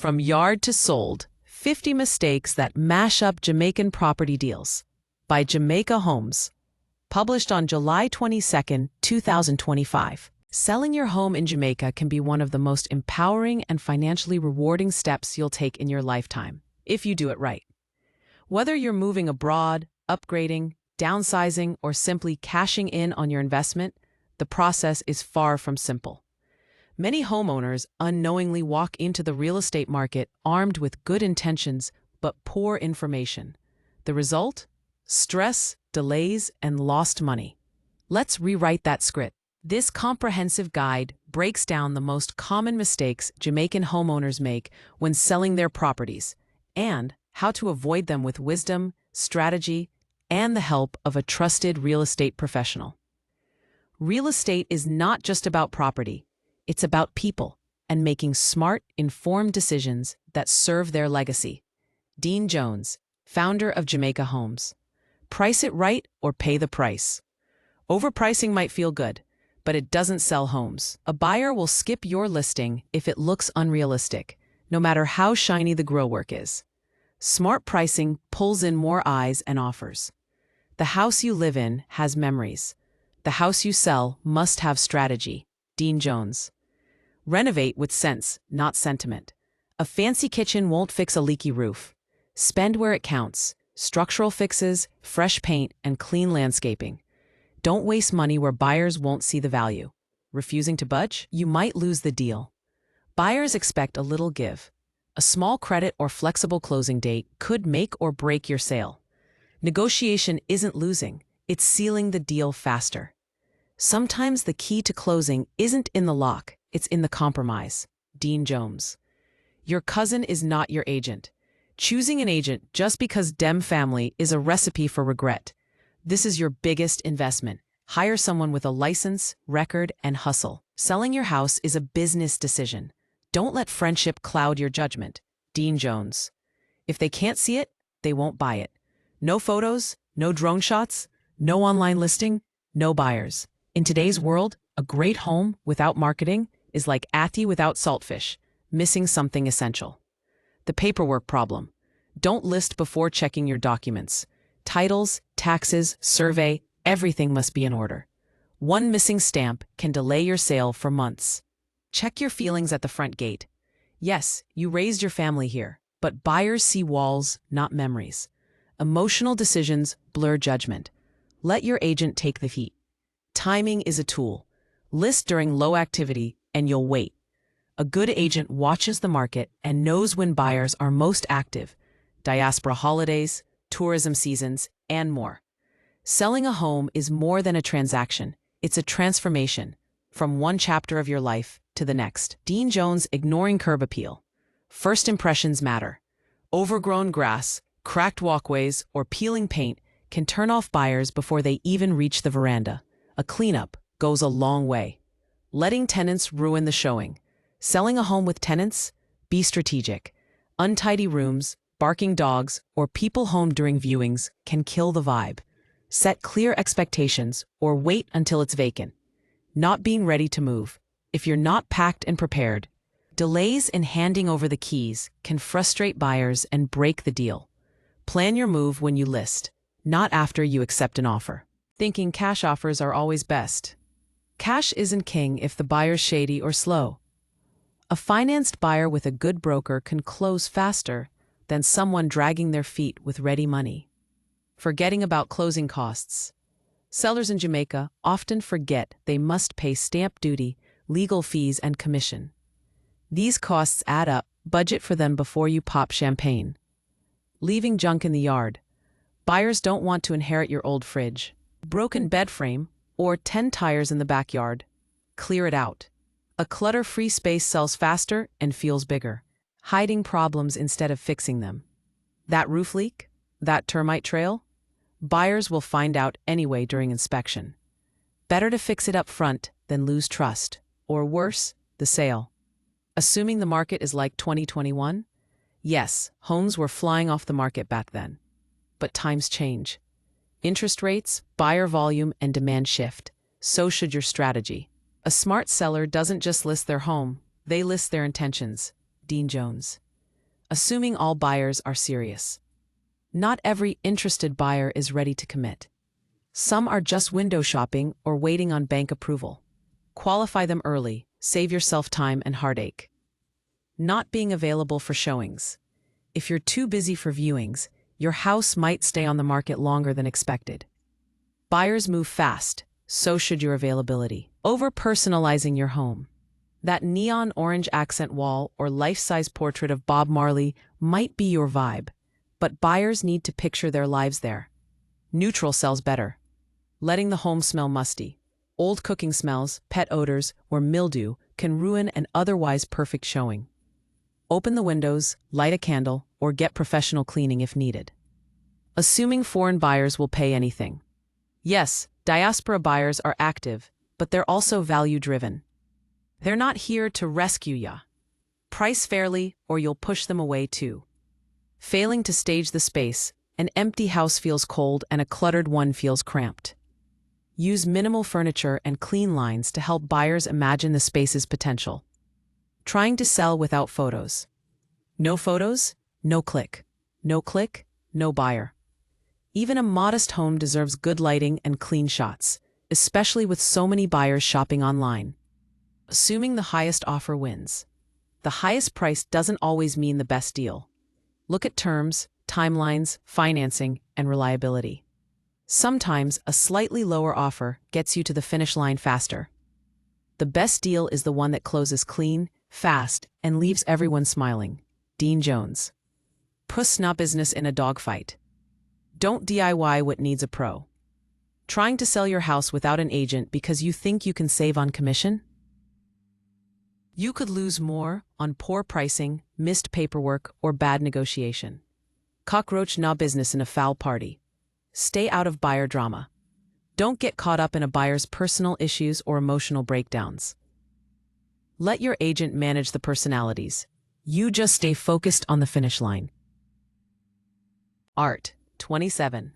From Yard to Sold, 50 Mistakes That Mash Up Jamaican Property Deals by Jamaica Homes. Published on July 22, 2025. Selling your home in Jamaica can be one of the most empowering and financially rewarding steps you'll take in your lifetime, if you do it right. Whether you're moving abroad, upgrading, downsizing, or simply cashing in on your investment, the process is far from simple. Many homeowners unknowingly walk into the real estate market armed with good intentions but poor information. The result? Stress, delays, and lost money. Let's rewrite that script. This comprehensive guide breaks down the most common mistakes Jamaican homeowners make when selling their properties and how to avoid them with wisdom, strategy, and the help of a trusted real estate professional. Real estate is not just about property. It's about people and making smart, informed decisions that serve their legacy. Dean Jones, founder of Jamaica Homes. Price it right or pay the price. Overpricing might feel good, but it doesn't sell homes. A buyer will skip your listing if it looks unrealistic, no matter how shiny the grillwork is. Smart pricing pulls in more eyes and offers. The house you live in has memories. The house you sell must have strategy. Dean Jones. Renovate with sense, not sentiment. A fancy kitchen won't fix a leaky roof. Spend where it counts. Structural fixes, fresh paint, and clean landscaping. Don't waste money where buyers won't see the value. Refusing to budge? You might lose the deal. Buyers expect a little give. A small credit or flexible closing date could make or break your sale. Negotiation isn't losing, it's sealing the deal faster. Sometimes the key to closing isn't in the lock, it's in the compromise. Dean Jones. Your cousin is not your agent. Choosing an agent just because dem family is a recipe for regret. This is your biggest investment. Hire someone with a license, record, and hustle. Selling your house is a business decision. Don't let friendship cloud your judgment. Dean Jones. If they can't see it, they won't buy it. No photos, no drone shots, no online listing, no buyers. In today's world, a great home without marketing is like ati without saltfish, missing something essential. The paperwork problem. Don't list before checking your documents. Titles, taxes, survey, everything must be in order. One missing stamp can delay your sale for months. Check your feelings at the front gate. Yes, you raised your family here, but buyers see walls, not memories. Emotional decisions blur judgment. Let your agent take the heat. Timing is a tool. List during low activity and you'll wait. A good agent watches the market and knows when buyers are most active. Diaspora holidays, tourism seasons, and more. Selling a home is more than a transaction. It's a transformation from one chapter of your life to the next. Dean Jones ignoring curb appeal. First impressions matter. Overgrown grass, cracked walkways, or peeling paint can turn off buyers before they even reach the veranda. A cleanup goes a long way. Letting tenants ruin the showing. Selling a home with tenants? Be strategic. Untidy rooms, barking dogs, or people home during viewings can kill the vibe. Set clear expectations or wait until it's vacant. Not being ready to move. If you're not packed and prepared, delays in handing over the keys can frustrate buyers and break the deal. Plan your move when you list, not after you accept an offer. Thinking cash offers are always best. Cash isn't king if the buyer's shady or slow. A financed buyer with a good broker can close faster than someone dragging their feet with ready money. Forgetting about closing costs. Sellers in Jamaica often forget they must pay stamp duty, legal fees, and commission. These costs add up. Budget for them before you pop champagne. Leaving junk in the yard. Buyers don't want to inherit your old fridge, broken bed frame, or 10 tires in the backyard. Clear it out. A clutter-free space sells faster and feels bigger. Hiding problems instead of fixing them. That roof leak? That termite trail? Buyers will find out anyway during inspection. Better to fix it up front than lose trust, or worse, the sale. Assuming the market is like 2021? Yes, homes were flying off the market back then. But times change. Interest rates, buyer volume, and demand shift. So should your strategy. A smart seller doesn't just list their home, they list their intentions. Dean Jones. assuming all buyers are serious. Not every interested buyer is ready to commit. Some are just window shopping or waiting on bank approval. Qualify them early, save yourself time and heartache. Not being available for showings. If you're too busy for viewings, your house might stay on the market longer than expected. Buyers move fast, so should your availability. Over-personalizing your home. That neon orange accent wall or life-size portrait of Bob Marley might be your vibe, but buyers need to picture their lives there. Neutral sells better. Letting the home smell musty. Old cooking smells, pet odors, or mildew can ruin an otherwise perfect showing. Open the windows, light a candle, or get professional cleaning if needed. Assuming foreign buyers will pay anything. Yes, diaspora buyers are active, but they're also value-driven. They're not here to rescue ya. Price fairly, or you'll push them away too. Failing to stage the space, an empty house feels cold and a cluttered one feels cramped. Use minimal furniture and clean lines to help buyers imagine the space's potential. Trying to sell without photos. No photos, no click. No click, no buyer. Even a modest home deserves good lighting and clean shots, especially with so many buyers shopping online. Assuming the highest offer wins. The highest price doesn't always mean the best deal. Look at terms, timelines, financing, and reliability. Sometimes a slightly lower offer gets you to the finish line faster. The best deal is the one that closes clean, fast, and leaves everyone smiling. Dean Jones. Puss not business in a dogfight. Don't DIY what needs a pro. Trying to sell your house without an agent because you think you can save on commission? You could lose more on poor pricing, missed paperwork, or bad negotiation. Cockroach na business in a foul party. Stay out of buyer drama. Don't get caught up in a buyer's personal issues or emotional breakdowns. Let your agent manage the personalities. You just stay focused on the finish line. Art, 27.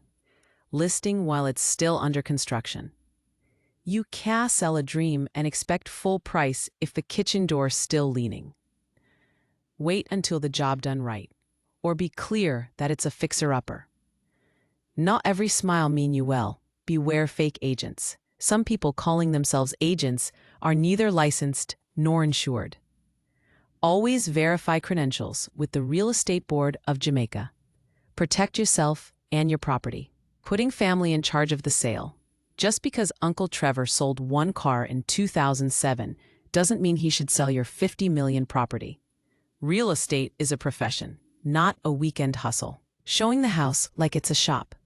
Listing while it's still under construction. You can't sell a dream and expect full price if the kitchen door's still leaning. Wait until the job done right, or be clear that it's a fixer-upper. Not every smile mean you well. Beware fake agents. Some people calling themselves agents are neither licensed nor insured. Always verify credentials with the Real Estate Board of Jamaica. Protect yourself and your property. Putting family in charge of the sale. Just because Uncle Trevor sold one car in 2007 doesn't mean he should sell your $50 million property. Real estate is a profession, not a weekend hustle. Showing the house like it's a shop.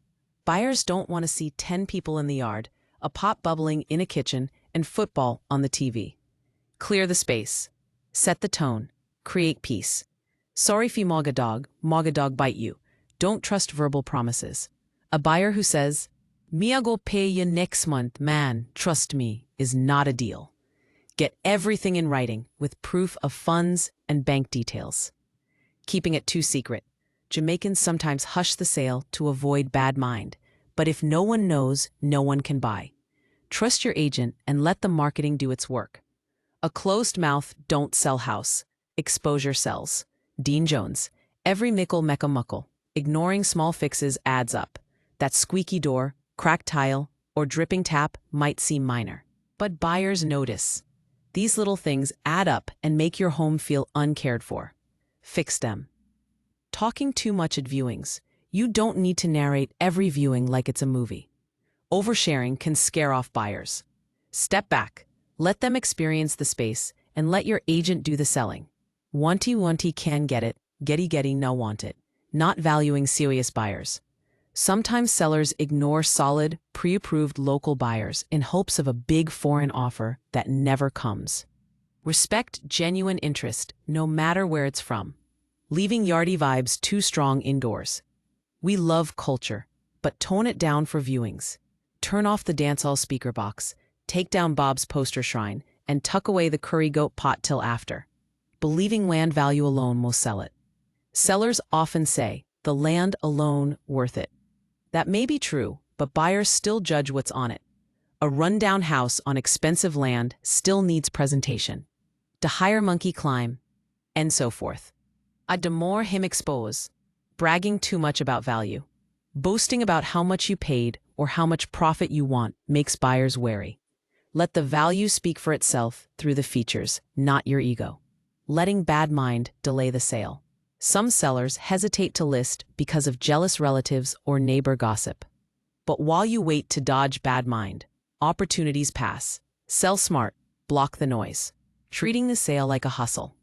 Buyers don't want to see 10 people in the yard, a pot bubbling in a kitchen, and football on the TV. Clear the space. Set the tone. Create peace. Sorry fi maga dog bite you. Don't trust verbal promises. A buyer who says, "Me I go pay you next month, man, trust me," is not a deal. Get everything in writing with proof of funds and bank details. Keeping it too secret. Jamaicans sometimes hush the sale to avoid bad mind, but if no one knows, no one can buy. Trust your agent and let the marketing do its work. A closed mouth don't sell house. Exposure sells. Dean Jones. Every mickle mecca muckle. Ignoring small fixes adds up. That squeaky door, cracked tile, or dripping tap might seem minor, but buyers notice. These little things add up and make your home feel uncared for. Fix them. Talking too much at viewings. You don't need to narrate every viewing like it's a movie. Oversharing can scare off buyers. Step back, let them experience the space, and let your agent do the selling. Wanty can get it, getty no want it. Not valuing serious buyers. Sometimes sellers ignore solid, pre-approved local buyers in hopes of a big foreign offer that never comes. Respect genuine interest, no matter where it's from. Leaving yardie vibes too strong indoors. We love culture, but tone it down for viewings. Turn off the dancehall speaker box, take down Bob's poster shrine, and tuck away the curry goat pot till after. Believing land value alone will sell it. Sellers often say, the land alone worth it. That may be true, but buyers still judge what's on it. A rundown house on expensive land still needs presentation. To hire monkey climb, and so forth. A demore him expose. Bragging too much about value. Boasting about how much you paid or how much profit you want makes buyers wary. Let the value speak for itself through the features, not your ego. Letting bad mind delay the sale. Some sellers hesitate to list because of jealous relatives or neighbor gossip. But while you wait to dodge bad mind, opportunities pass. Sell smart, block the noise. Treating the sale like a hustle.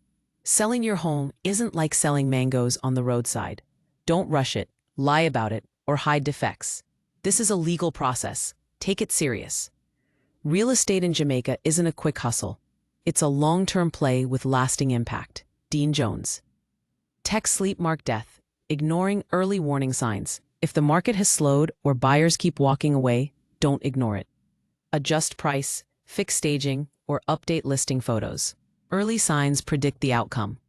Selling your home isn't like selling mangoes on the roadside. Don't rush it, lie about it, or hide defects. This is a legal process. Take it serious. Real estate in Jamaica isn't a quick hustle. It's a long-term play with lasting impact. Dean Jones. Tech sleep mark death, ignoring early warning signs. If the market has slowed or buyers keep walking away, don't ignore it. Adjust price, fix staging, or update listing photos. Early signs predict the outcome.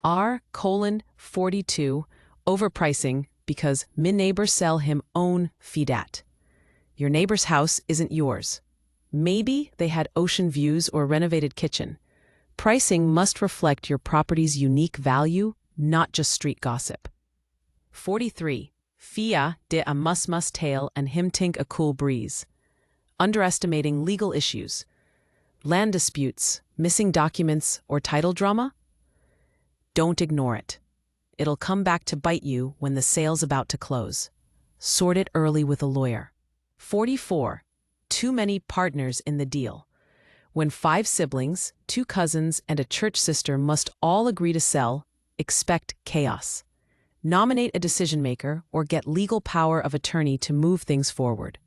R:42, overpricing because min neighbor sell him own fidat. Your neighbor's house isn't yours. Maybe they had ocean views or renovated kitchen. Pricing must reflect your property's unique value, not just street gossip. 43. Fia de a mus tale and him tink a cool breeze. Underestimating legal issues. Land disputes, missing documents, or title drama? Don't ignore it. It'll come back to bite you when the sale's about to close. Sort it early with a lawyer. 44. Too many partners in the deal. When 5 siblings, 2 cousins, and a church sister must all agree to sell, expect chaos. Nominate a decision maker or get legal power of attorney to move things forward.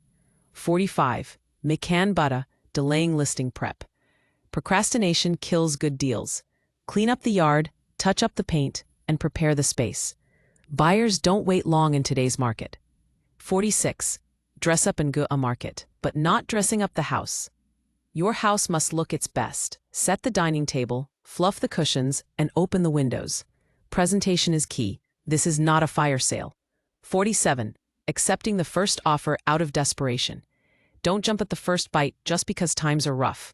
45. Mikan butter, delaying listing prep. Procrastination kills good deals. Clean up the yard, touch up the paint, and prepare the space. Buyers don't wait long in today's market. 46. Dress up and go a market, but not dressing up the house. Your house must look its best. Set the dining table, fluff the cushions, and open the windows. Presentation is key. This is not a fire sale. 47. Accepting the first offer out of desperation. Don't jump at the first bite just because times are rough.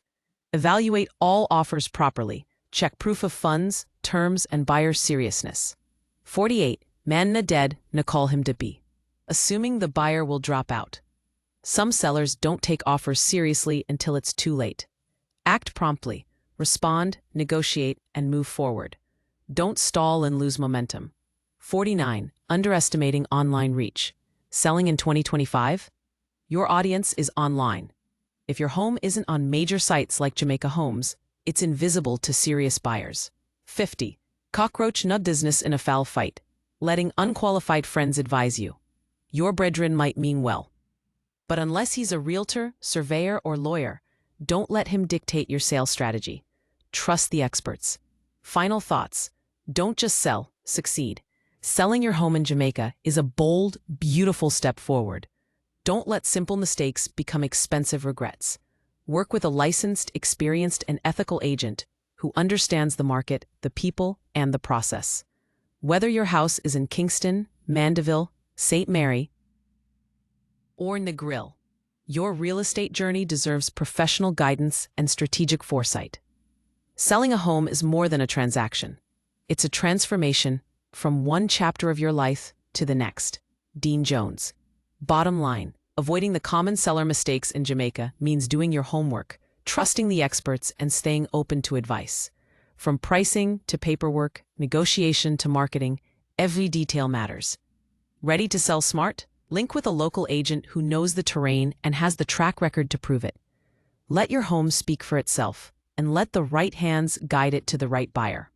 Evaluate all offers properly. Check proof of funds, terms, and buyer's seriousness. 48. Man na dead, na call him to be. Assuming the buyer will drop out. Some sellers don't take offers seriously until it's too late. Act promptly. Respond, negotiate, and move forward. Don't stall and lose momentum. 49. Underestimating online reach. Selling in 2025? Your audience is online. If your home isn't on major sites like Jamaica Homes, it's invisible to serious buyers. 50. Cockroach no business in a foul fight. Letting unqualified friends advise you. Your brethren might mean well. But unless he's a realtor, surveyor, or lawyer, don't let him dictate your sales strategy. Trust the experts. Final thoughts. Don't just sell, succeed. Selling your home in Jamaica is a bold, beautiful step forward. Don't let simple mistakes become expensive regrets. Work with a licensed, experienced, and ethical agent who understands the market, the people, and the process. Whether your house is in Kingston, Mandeville, St. Mary, or Negril, your real estate journey deserves professional guidance and strategic foresight. Selling a home is more than a transaction. It's a transformation from one chapter of your life to the next. Dean Jones. Bottom line, avoiding the common seller mistakes in Jamaica means doing your homework, trusting the experts, and staying open to advice. From pricing to paperwork, negotiation to marketing, every detail matters. Ready to sell smart? Link with a local agent who knows the terrain and has the track record to prove it. Let your home speak for itself, and let the right hands guide it to the right buyer.